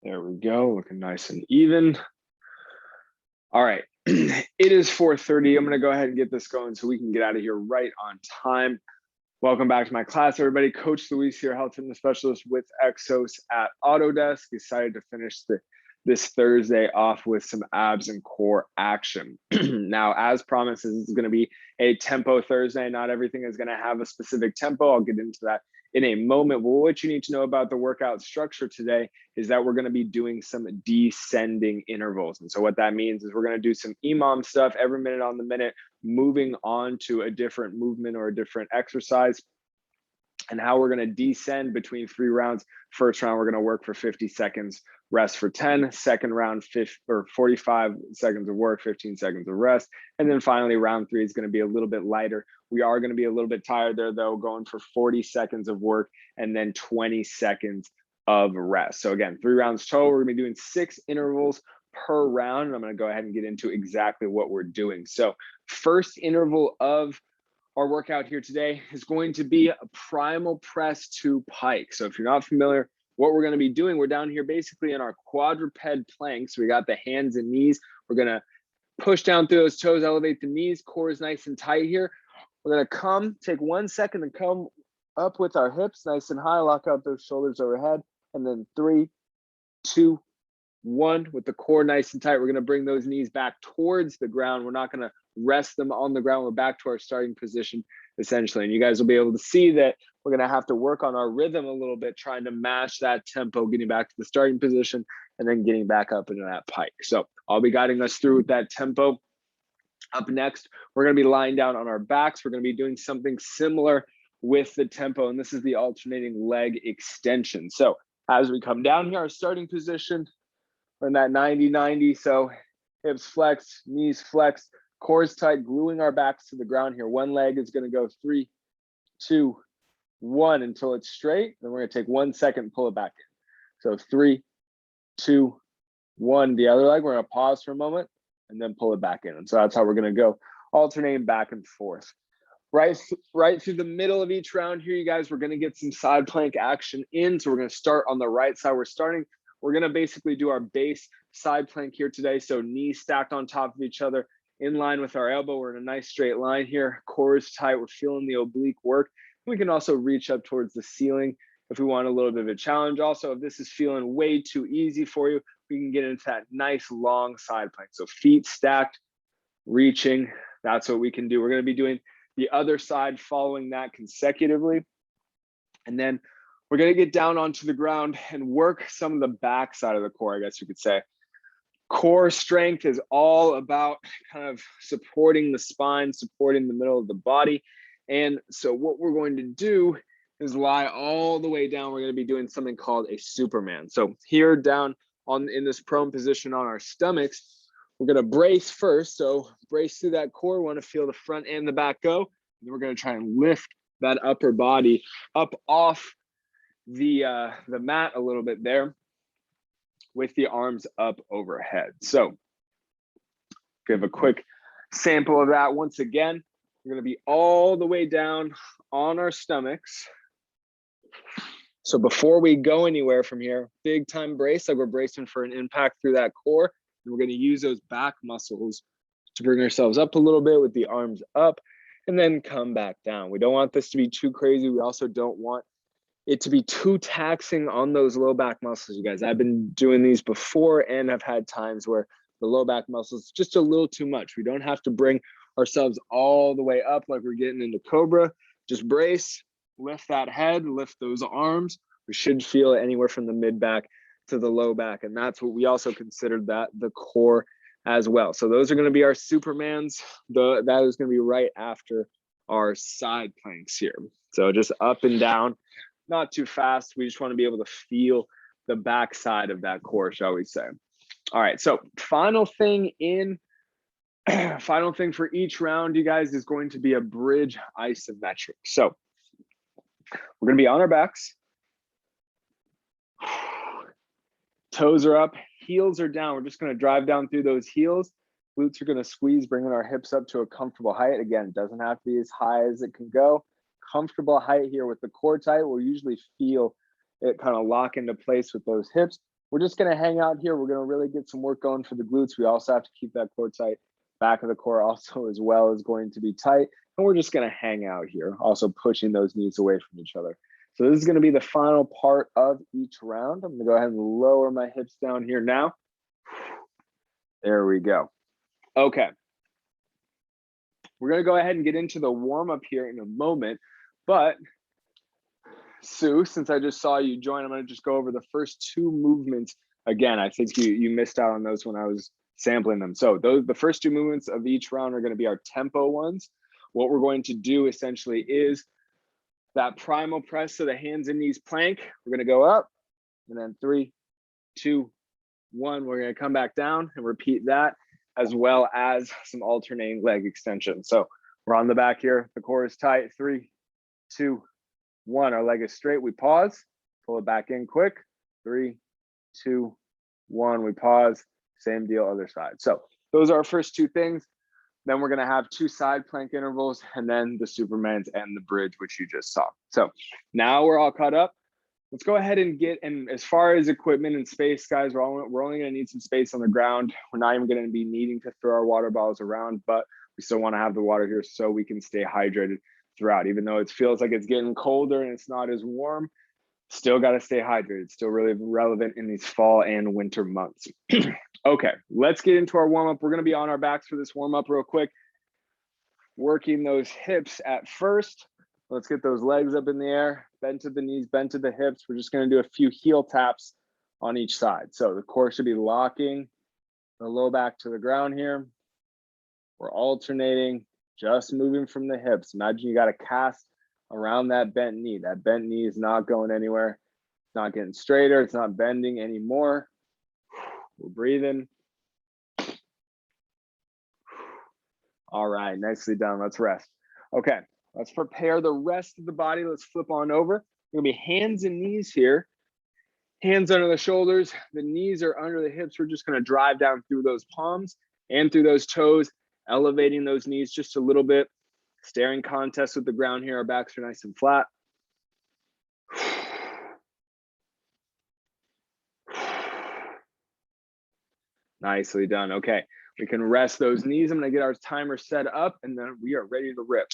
There we go, looking nice and even. All right, it is 4:30. I'm gonna go ahead and get this going so we can get out of here right on time. Welcome back to my class, everybody. Coach Luis here, health fitness specialist with Exos at Autodesk. Excited to finish this Thursday off with some abs and core action. Now, as promised, this is gonna be a tempo Thursday. Not everything is gonna have a specific tempo. I'll get into that in a moment. Well, what you need to know about the workout structure today is that we're going to be doing some descending intervals. And so what that means is we're going to do some EMOM stuff every minute on the minute, moving on to a different movement or a different exercise, and how we're going to descend between 3 rounds. First round, we're going to work for 50 seconds, rest for 10. Second round, 45 seconds of work, 15 seconds of rest. And then finally, round 3 is going to be a little bit lighter. We are going to be a little bit tired there, though, going for 40 seconds of work and then 20 seconds of rest. So again, 3 rounds total. We're going to be doing 6 intervals per round. And I'm going to go ahead and get into exactly what we're doing. So first interval of our workout here today is going to be a primal press to pike. So if you're not familiar, what we're going to be doing, we're down here basically in our quadruped plank. So we got the hands and knees. We're going to push down through those toes, elevate the knees, core is nice and tight here. We're going to take 1 second and come up with our hips nice and high, lock out those shoulders overhead. And then 3, 2, 1, with the core nice and tight. We're going to bring those knees back towards the ground. We're not going to rest them on the ground. We're back to our starting position, essentially. And you guys will be able to see that we're going to have to work on our rhythm a little bit, trying to match that tempo, getting back to the starting position and then getting back up into that pike. So I'll be guiding us through with that tempo. Up next, we're going to be lying down on our backs. We're going to be doing something similar with the tempo, and this is the alternating leg extension. So as we come down here, our starting position, we're in that 90-90. So hips flexed, knees flexed, core is tight, gluing our backs to the ground here. One leg is going to go 3, 2, 1 until it's straight. Then we're going to take 1 second and pull it back in. So 3, 2, 1. The other leg, we're going to pause for a moment and then pull it back in. And so that's how we're going to go, alternating back and forth. Right through the middle of each round here, you guys, we're going to get some side plank action in. So we're going to start on the right side. We're going to basically do our base side plank here today. So knees stacked on top of each other in line with our elbow. We're in a nice straight line here. Core is tight. We're feeling the oblique work. We can also reach up towards the ceiling if we want a little bit of a challenge. Also, if this is feeling way too easy for you, we can get into that nice long side plank. So feet stacked, reaching. That's what we can do. We're going to be doing the other side following that consecutively. And then we're going to get down onto the ground and work some of the back side of the core, I guess you could say. Core strength is all about kind of supporting the spine, supporting the middle of the body. And so what we're going to do is lie all the way down. We're going to be doing something called a Superman. So here down in this prone position on our stomachs, we're going to brace first. So brace through that core. We want to feel the front and the back go. And then we're going to try and lift that upper body up off the mat a little bit there with the arms up overhead. So give a quick sample of that. Once again, we're going to be all the way down on our stomachs. So before we go anywhere from here, big time brace, like we're bracing for an impact through that core. And we're going to use those back muscles to bring ourselves up a little bit with the arms up and then come back down. We don't want this to be too crazy. We also don't want it to be too taxing on those low back muscles, you guys. I've been doing these before and I've had times where the low back muscles just a little too much. We don't have to bring ourselves all the way up like we're getting into Cobra. Just brace, lift that head, lift those arms. We should feel it anywhere from the mid back to the low back. And that's what we also considered that the core as well. So those are going to be our Supermans. That is going to be right after our side planks here. So just up and down, not too fast. We just want to be able to feel the back side of that core, shall we say. All right, so final thing for each round, you guys, is going to be a bridge isometric. So we're going to be on our backs. Toes are up, heels are down. We're just going to drive down through those heels. Glutes are going to squeeze, bringing our hips up to a comfortable height. Again, it doesn't have to be as high as it can go. Comfortable height here with the core tight. We'll usually feel it kind of lock into place with those hips. we're just gonna hang out here. We're gonna really get some work going for the glutes. We also have to keep that core tight. Back of the core also as well is going to be tight. And we're just gonna hang out here, also pushing those knees away from each other. So this is gonna be the final part of each round. I'm gonna go ahead and lower my hips down here now. There we go. Okay. We're gonna go ahead and get into the warm-up here in a moment, but Sue, since I just saw you join, I'm going to just go over the first two movements again. I think you missed out on those when I was sampling them. So the first two movements of each round are going to be our tempo ones. What we're going to do essentially is that primal press, so the hands and knees plank. We're going to go up, and then 3, 2, 1. We're going to come back down and repeat that, as well as some alternating leg extension. So we're on the back here. The core is tight. 3, 2, 1. Our leg is straight. We pause, pull it back in quick. 3, 2, 1. We pause. Same deal, other side. So those are our first two things. Then we're going to have 2 side plank intervals, and then the Supermans and the bridge, which you just saw. So now we're all caught up. Let's go ahead and and as far as equipment and space, guys, we're only going to need some space on the ground. We're not even going to be needing to throw our water bottles around, but we still want to have the water here so we can stay hydrated throughout. Even though it feels like it's getting colder and it's not as warm, still got to stay hydrated. It's still really relevant in these fall and winter months. Okay, let's get into our warm-up. We're going to be on our backs for this warm-up real quick, working those hips at first. Let's get those legs up in the air, bend to the knees, bend to the hips. We're just going to do a few heel taps on each side. So the core should be locking the low back to the ground here. We're alternating, just moving from the hips. Imagine you got a cast around that bent knee. That bent knee is not going anywhere. It's not getting straighter. It's not bending anymore. We're breathing. All right, nicely done. Let's rest. Okay, let's prepare the rest of the body. Let's flip on over. We're gonna be hands and knees here. Hands under the shoulders. The knees are under the hips. We're just gonna drive down through those palms and through those toes, elevating those knees just a little bit. Staring contest with the ground here. Our backs are nice and flat. Nicely done. Okay, we can rest those knees. I'm gonna get our timer set up and then we are ready to rip.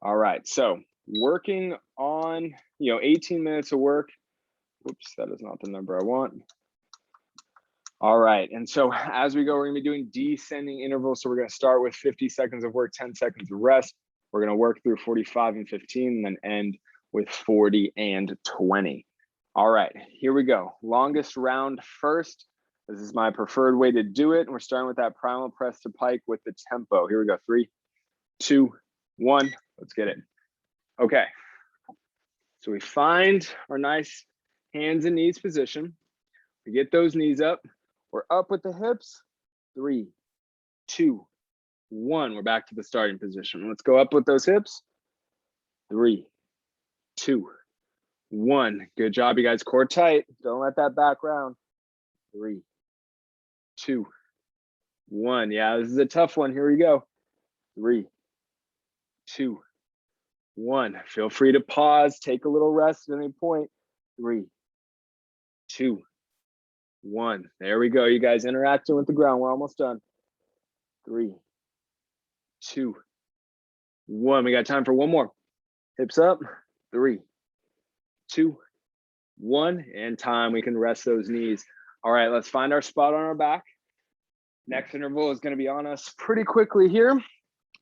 All right, so working on, 18 minutes of work. Oops, that is not the number I want. All right, and so as we go, we're gonna be doing descending intervals. So we're gonna start with 50 seconds of work, 10 seconds of rest. We're gonna work through 45 and 15 and then end with 40 and 20. All right, here we go. Longest round first. This is my preferred way to do it. We're starting with that primal press to pike with the tempo. Here we go, 3, 2, 1, let's get it. Okay, so we find our nice hands and knees position. We get those knees up. We're up with the hips. 3, 2, 1. We're back to the starting position. Let's go up with those hips. 3, 2, 1. Good job, you guys. Core tight. Don't let that back round. 3, 2, 1. Yeah, this is a tough one. Here we go. 3, 2, 1. Feel free to pause. Take a little rest at any point. 3, 2, 1. There we go. You guys interacting with the ground. We're almost done. 3, 2, 1. We got time for one more. Hips up. 3, 2, 1. And time. We can rest those knees. All right, let's find our spot on our back. Next interval is going to be on us pretty quickly here.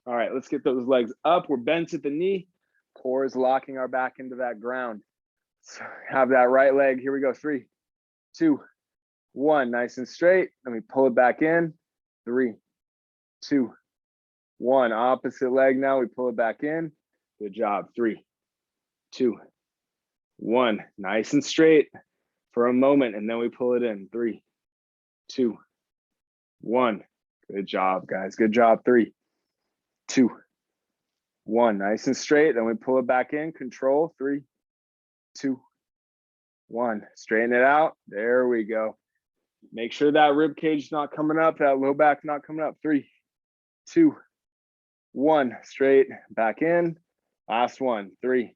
All right, let's get those legs up. We're bent at the knee. Core is locking our back into that ground. So have that right leg. Here we go. 3, 2, 1. Nice and straight. Let me pull it back in. 3, 2, 1. Opposite leg now. We pull it back in. Good job. 3, 2, 1. Nice and straight for a moment, and then we pull it in. 3, 2, 1. Good job, guys. Good job. 3, 2, 1. Nice and straight. Then we pull it back in. Control. 3, 2, 1. Straighten it out. There we go. Make sure that rib cage is not coming up. That low back not coming up. 3, 2, 1. Straight back in. Last one. 3,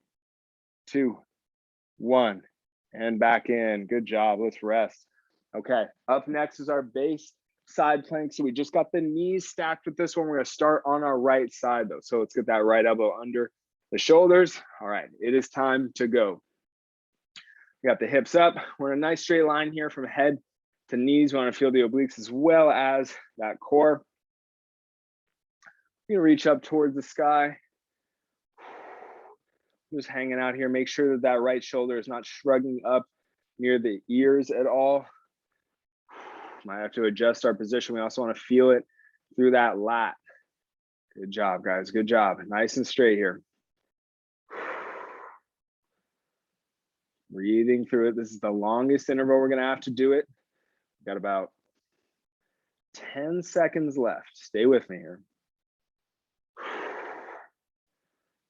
2, 1. and back in. Good job. Let's rest. Okay, up next is our base side plank. So we just got the knees stacked with this one. We're going to start on our right side though. So let's get that right elbow under the shoulders. All right, it is time to go. We got the hips up. We're in a nice straight line here from head to knees. We want to feel the obliques as well as that core. You reach up towards the sky. Just hanging out here. Make sure that that right shoulder is not shrugging up near the ears at all. Might have to adjust our position. We also want to feel it through that lat. Good job, guys. Good job. Nice and straight here. Breathing through it. This is the longest interval we're going to have to do it. We've got about 10 seconds left. Stay with me here.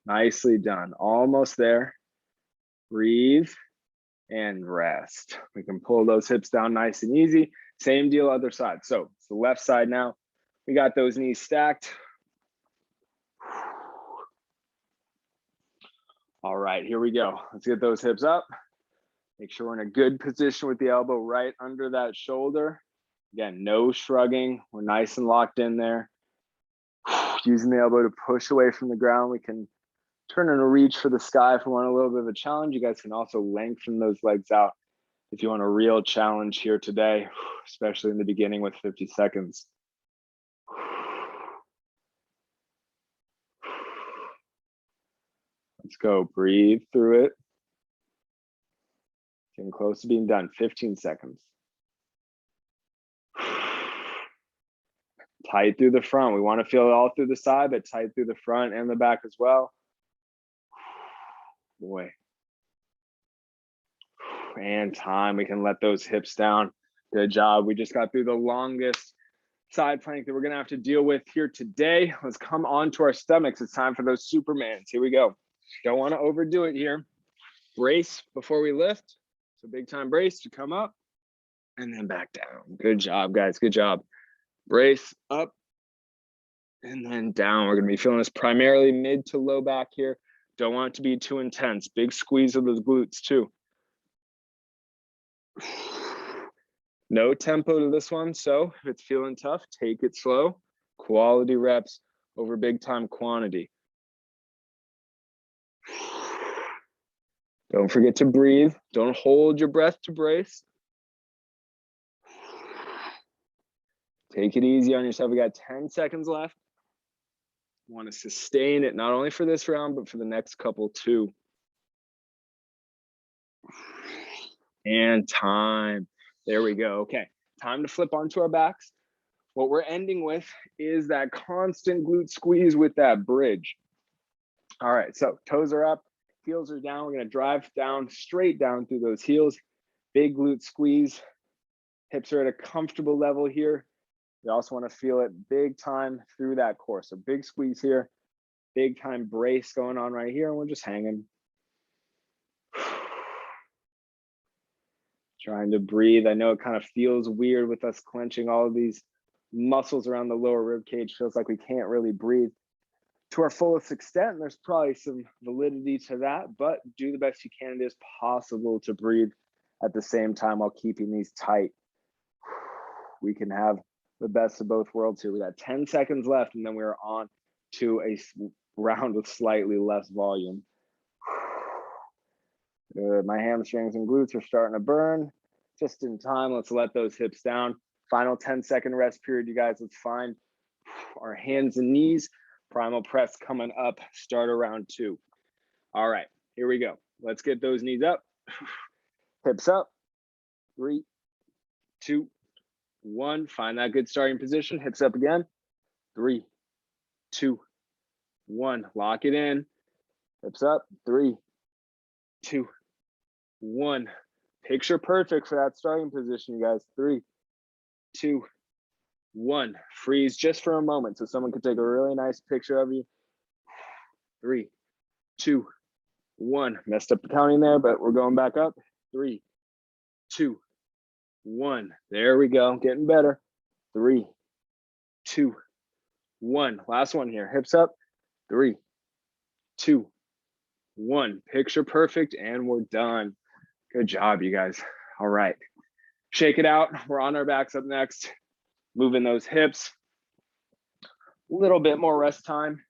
Nicely done. Almost there. Breathe and rest. We can pull those hips down nice and easy. Same deal, other side. So it's the left side now. We got those knees stacked. All right, here we go. Let's get those hips up. Make sure we're in a good position with the elbow right under that shoulder. Again, no shrugging. We're nice and locked in there. Using the elbow to push away from the ground. We can turn and reach for the sky if we want a little bit of a challenge. You guys can also lengthen those legs out if you want a real challenge here today, especially in the beginning with 50 seconds. Let's go. Breathe through it. Getting close to being done. 15 seconds. Tight through the front. We want to feel it all through the side, but tight through the front and the back as well. Boy. And time. We can let those hips down. Good job. We just got through the longest side plank that we're going to have to deal with here today. Let's come on to our stomachs. It's time for those Supermans. Here we go. Don't want to overdo it here. Brace before we lift. So big time brace to come up and then back down. Good job, guys. Good job. Brace up and then down. We're going to be feeling this primarily mid to low back here. Don't want it to be too intense. Big squeeze of those glutes too. No tempo to this one. So if it's feeling tough, take it slow. Quality reps over big time quantity. Don't forget to breathe. Don't hold your breath to brace. Take it easy on yourself. We got 10 seconds left. Want to sustain it, not only for this round, but for the next couple too. And time. There we go. Okay, time to flip onto our backs. What we're ending with is that constant glute squeeze with that bridge. All right, so toes are up, heels are down. We're going to drive down, straight down through those heels. Big glute squeeze. Hips are at a comfortable level here. We also want to feel it big time through that core. So big squeeze here, big time brace going on right here, and we're just hanging. Trying to breathe. I know it kind of feels weird with us clenching all of these muscles around the lower rib cage. Feels like we can't really breathe to our fullest extent. There's probably some validity to that, but do the best you can. It is possible to breathe at the same time while keeping these tight. We can have the best of both worlds here. We got 10 seconds left, and then we're on to a round with slightly less volume. My hamstrings and glutes are starting to burn just in time. Let's let those hips down. Final 10-second rest period, you guys. Let's find our hands and knees. Primal press coming up. Start around 2. All right, here we go. Let's get those knees up. Hips up. 3, 2, 1. Find that good starting position. Hips up again. 3, 2, 1. Lock it in. Hips up. 3, 2, 1. Picture perfect for that starting position, you guys. 3, 2, 1. Freeze just for a moment so someone can take a really nice picture of you. 3, 2, 1. Messed up the counting there, but we're going back up. 3, 2, 1. There we go. Getting better. 3, 2, 1. Last one here. Hips up. 3, 2, 1. Picture perfect, and we're done. Good job, you guys. All right. Shake it out. We're on our backs up next. Moving those hips. A little bit more rest time.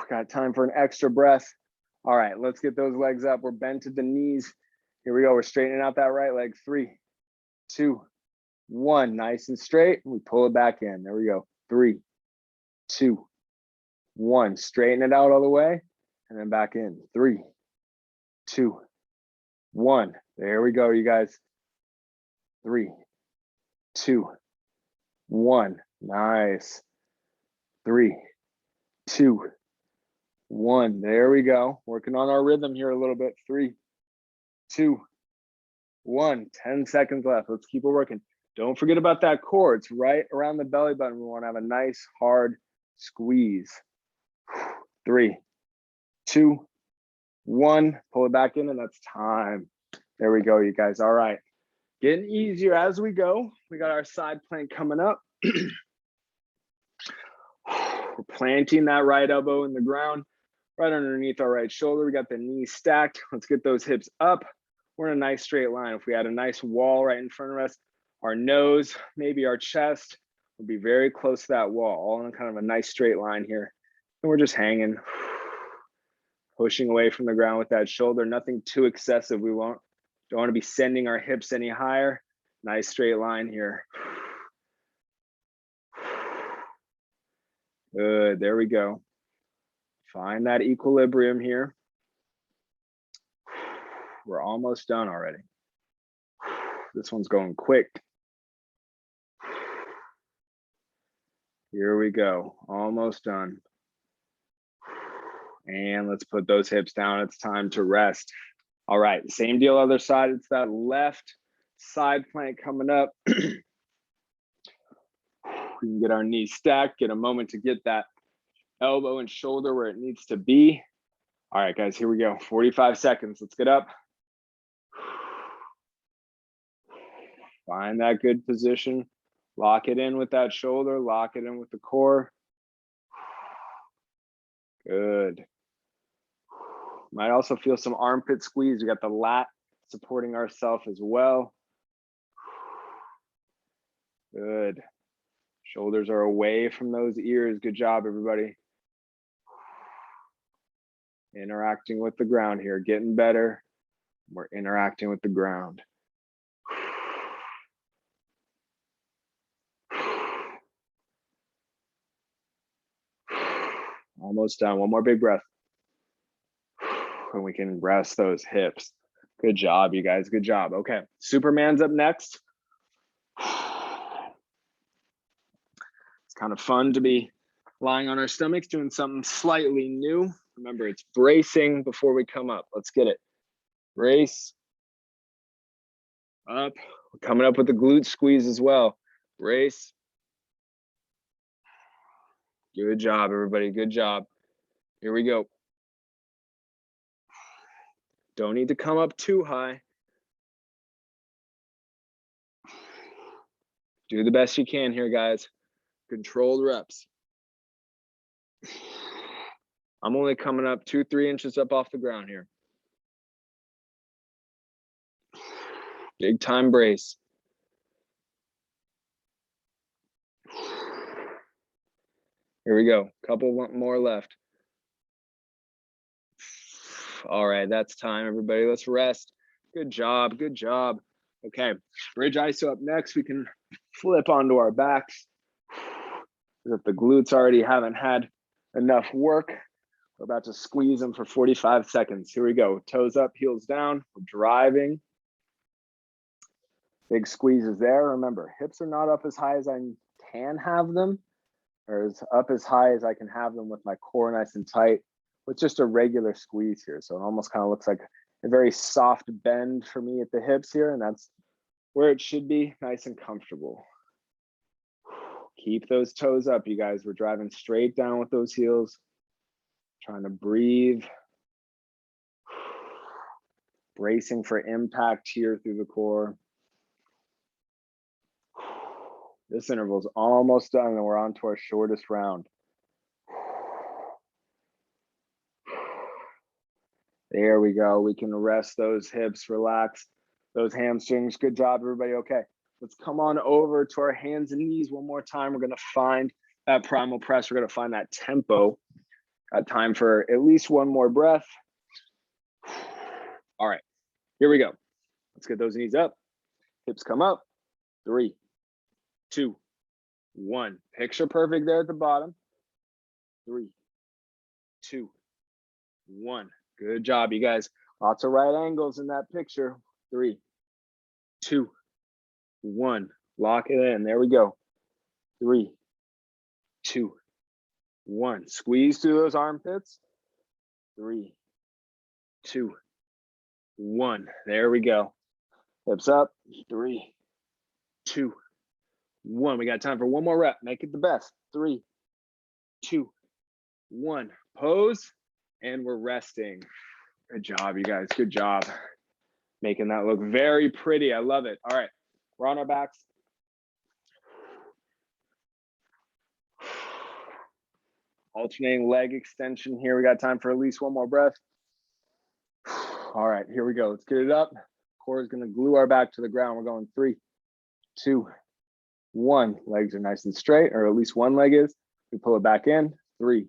Got time for an extra breath. All right, let's get those legs up. We're bent at the knees. Here we go. We're straightening out that right leg. 3, 2, 1. Nice and straight. We pull it back in. There we go. 3, 2, 1. Straighten it out all the way and then back in. 3, 2, 1. There we go, you guys. 3, 2, 1. Nice. 3, 2, 1. There we go. Working on our rhythm here a little bit. 3, 2, 1. 10 seconds left. Let's keep it working. Don't forget about that core. It's right around the belly button. We want to have a nice hard squeeze. 3, 2, 1. Pull it back in, and that's time. There we go, you guys. All right. Getting easier as we go. We got our side plank coming up. We're planting that right elbow in the ground, right underneath our right shoulder. We got the knees stacked. Let's get those hips up. We're in a nice straight line. If we had a nice wall right in front of us, our nose, maybe our chest, will be very close to that wall, all in kind of a nice straight line here. And we're just hanging, pushing away from the ground with that shoulder. Nothing too excessive. We don't want to be sending our hips any higher. Nice straight line here. Good, there we go. Find that equilibrium here. We're almost done already. This one's going quick. Here we go, almost done. And let's put those hips down. It's time to rest. All right, same deal other side. It's that left side plank coming up. We can get our knees stacked, get a moment to get that elbow and shoulder where it needs to be. All right, guys, here we go. 45 seconds. Let's get up. Find that good position. Lock it in with that shoulder. Lock it in with the core. Good. Might also feel some armpit squeeze. We got the lat supporting ourselves as well. Good. Shoulders are away from those ears. Good job, everybody. Interacting with the ground here, getting better. We're interacting with the ground. Almost done. One more big breath. And we can rest those hips. Good job, you guys. Good job. Okay, Superman's up next. It's kind of fun to be lying on our stomachs, doing something slightly new. Remember, it's bracing before we come up. Let's get it. Brace. Up. We're coming up with the glute squeeze as well. Brace. Good job, everybody. Good job. Here we go. Don't need to come up too high. Do the best you can here, guys. Controlled reps. I'm only coming up 2-3 inches up off the ground here. Big time brace. Here we go. Couple more left. All right, that's time, everybody. Let's rest. Good job. Good job. Okay, bridge iso up next. We can flip onto our backs. If the glutes already haven't had enough work, we're about to squeeze them for 45 seconds. Here we go. Toes up, heels down. We're driving. Big squeezes there. Remember, hips are not up as high as I can have them, or as up as high as I can have them with my core nice and tight, with just a regular squeeze here. So it almost kind of looks like a very soft bend for me at the hips here, and that's where it should be, nice and comfortable. Keep those toes up, you guys. We're driving straight down with those heels, trying to breathe. Bracing for impact here through the core. This interval is almost done, and we're on to our shortest round. There we go. We can rest those hips, relax those hamstrings. Good job, everybody. Okay, let's come on over to our hands and knees one more time. We're going to find that primal press. We're going to find that tempo. Got time for at least one more breath. All right, here we go. Let's get those knees up. Hips come up. 3, 2, 1. Picture perfect there at the bottom. 3, 2, 1. Good job, you guys. Lots of right angles in that picture. 3, 2, 1. Lock it in. There we go. 3, 2, 1. Squeeze through those armpits. 3, 2, 1. There we go. Hips up. 3, 2, 1. We got time for one more rep. Make it the best. 3, 2, 1. Pose, and we're resting. Good job, you guys. Good job. Making that look very pretty. I love it. All right, we're on our backs. Alternating leg extension here. We got time for at least one more breath. All right, here we go. Let's get it up. Core is going to glue our back to the ground. We're going 3, 2, 1. Legs are nice and straight, or at least one leg is. We pull it back in. 3,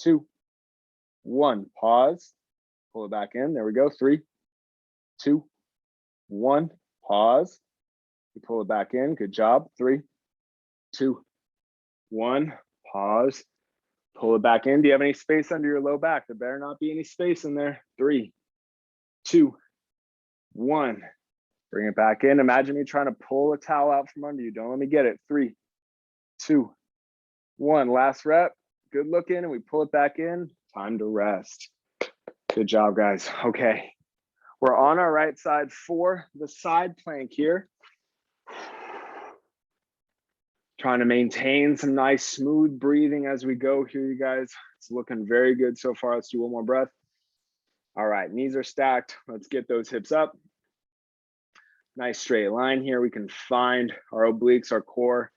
2, 1. Pause. Pull it back in. There we go. 3, 2, 1. Pause. We pull it back in. Good job. 3, 2, 1. Pause. Pull it back in. Do you have any space under your low back? There better not be any space in there. 3, 2, 1. Bring it back in. Imagine me trying to pull a towel out from under you. Don't let me get it. 3, 2, 1. Last rep. Good looking, and we pull it back in. Time to rest. Good job, guys. Okay, we're on our right side for the side plank here. Trying to maintain some nice smooth breathing as we go here, you guys. It's looking very good so far. Let's do one more breath. All right, knees are stacked. Let's get those hips up. Nice straight line here. We can find our obliques, our core.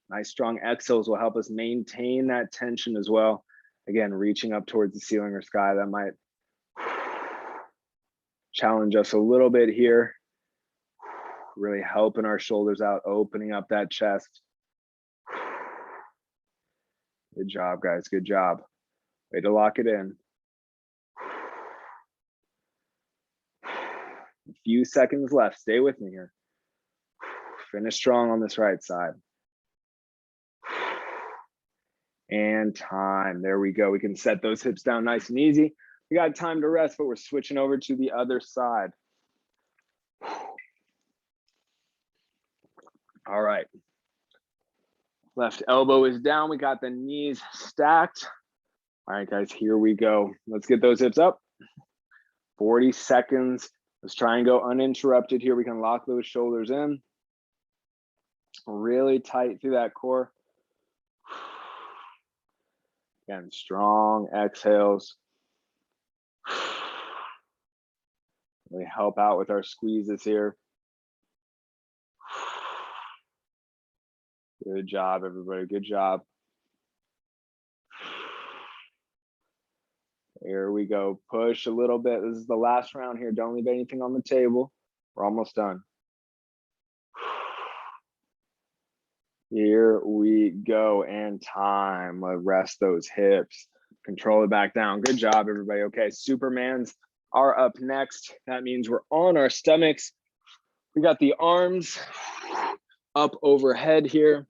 Nice strong exhales will help us maintain that tension as well. Again, reaching up towards the ceiling or sky. That might challenge us a little bit here. Really helping our shoulders out, opening up that chest. Good job, guys. Good job. Way to lock it in. A few seconds left. Stay with me here. Finish strong on this right side. And time. There we go. We can set those hips down nice and easy. We got time to rest, but we're switching over to the other side. All right. Left elbow is down. We got the knees stacked. All right, guys, here we go. Let's get those hips up. 40 seconds. Let's try and go uninterrupted here. We can lock those shoulders in. Really tight through that core. Again, strong exhales. Really help out with our squeezes here. Good job, everybody. Good job. Here we go. Push a little bit. This is the last round here. Don't leave anything on the table. We're almost done. Here we go. And time. Let's rest those hips. Control it back down. Good job, everybody. Okay, Supermans are up next. That means we're on our stomachs. We got the arms up overhead here.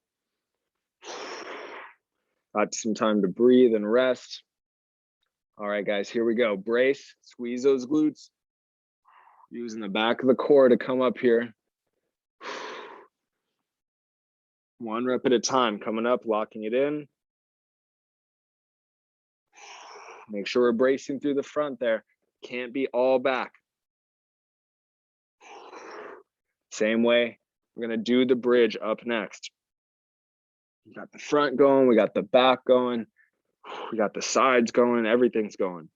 Got some time to breathe and rest. All right, guys, here we go. Brace, squeeze those glutes. Using the back of the core to come up here. One rep at a time, coming up, locking it in. Make sure we're bracing through the front there. Can't be all back. Same way, we're gonna do the bridge up next. We got the front going, we got the back going, we got the sides going, everything's going.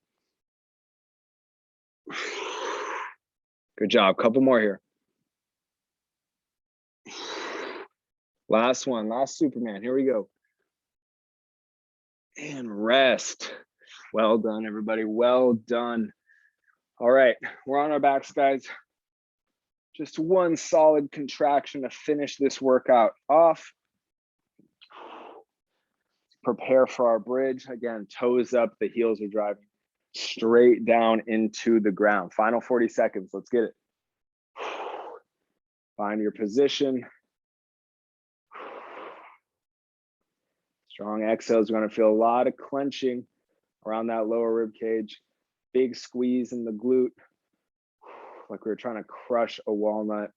Good job, couple more here. Last one, last Superman, here we go. And rest. Well done, everybody. Well done. All right, we're on our backs, guys. Just one solid contraction to finish this workout off. Prepare for our bridge. Again, toes up, the heels are driving straight down into the ground. Final 40 seconds. Let's get it. Find your position. Strong exhales. We're going to feel a lot of clenching around that lower rib cage. Big squeeze in the glute, like we were trying to crush a walnut.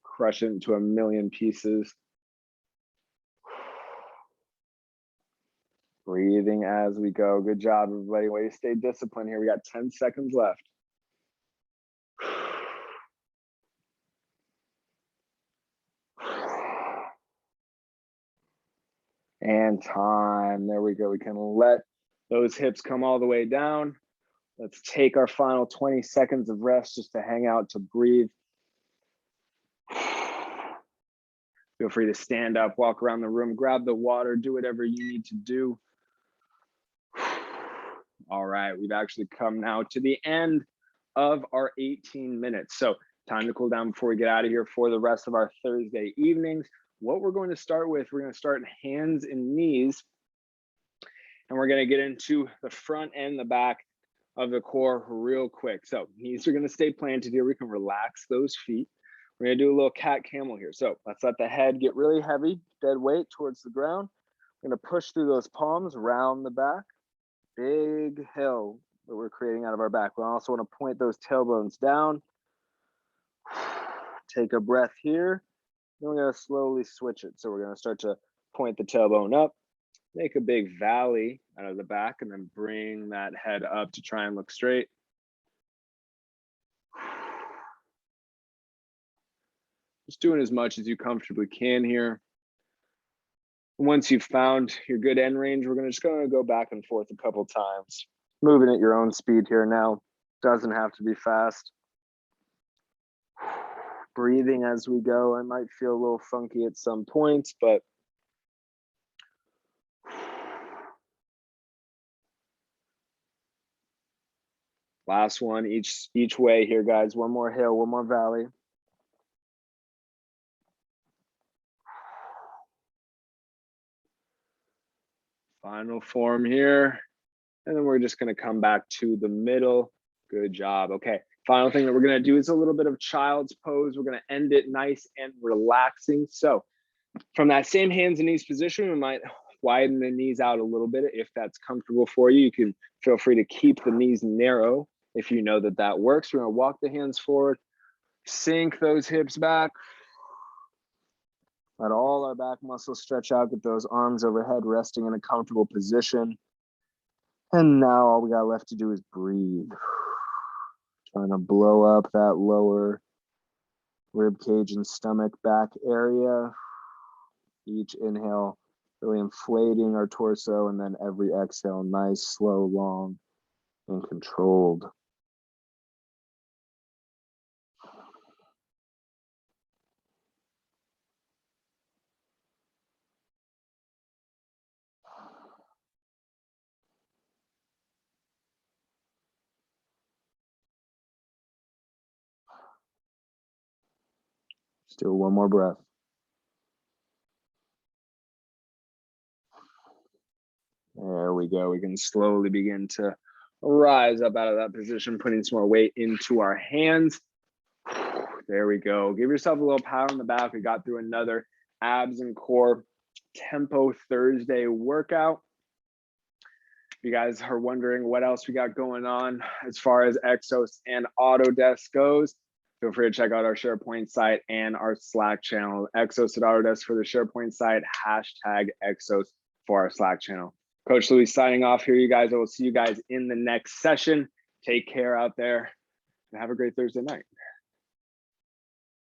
Crush it into a million pieces. Breathing as we go. Good job, everybody. Way to stay disciplined here. We got 10 seconds left. And time. There we go. We can let those hips come all the way down. Let's take our final 20 seconds of rest just to hang out, to breathe. Feel free to stand up, walk around the room, grab the water, do whatever you need to do. All right, we've actually come now to the end of our 18 minutes. So time to cool down before we get out of here for the rest of our Thursday evenings. What we're going to start with, we're going to start hands and knees, and we're going to get into the front and the back of the core real quick. So knees are going to stay planted here. We can relax those feet. We're going to do a little cat camel here. So let's let the head get really heavy, dead weight towards the ground. We're going to push through those palms, round the back. Big hill that we're creating out of our back. We also want to point those tailbones down. Take a breath here. Then we're going to slowly switch it. So we're going to start to point the tailbone up, make a big valley out of the back, and then bring that head up to try and look straight. Just doing as much as you comfortably can here. Once you've found your good end range, we're just going to go back and forth a couple times. Moving at your own speed here now. Doesn't have to be fast. Breathing as we go. I might feel a little funky at some points, but last one each way here, guys. One more hill, one more valley. Final form here. And then we're just going to come back to the middle. Good job. Okay. Final thing that we're going to do is a little bit of child's pose. We're going to end it nice and relaxing. So from that same hands and knees position, we might widen the knees out a little bit if that's comfortable for you. You can feel free to keep the knees narrow if you know that that works. We're going to walk the hands forward, sink those hips back. Let all our back muscles stretch out, get those arms overhead, resting in a comfortable position. And now all we got left to do is breathe. Trying to blow up that lower rib cage and stomach back area. Each inhale, really inflating our torso, and then every exhale, nice, slow, long, and controlled. Still one more breath. There we go. We can slowly begin to rise up out of that position, putting some more weight into our hands. There we go. Give yourself a little pat on the back. We got through another abs and core tempo Thursday workout. If you guys are wondering what else we got going on as far as Exos and Autodesk goes, feel free to check out our SharePoint site and our Slack channel. Exos at Autodesk for the SharePoint site, hashtag Exos for our Slack channel. Coach Louis signing off here, you guys. I will see you guys in the next session. Take care out there and have a great Thursday night.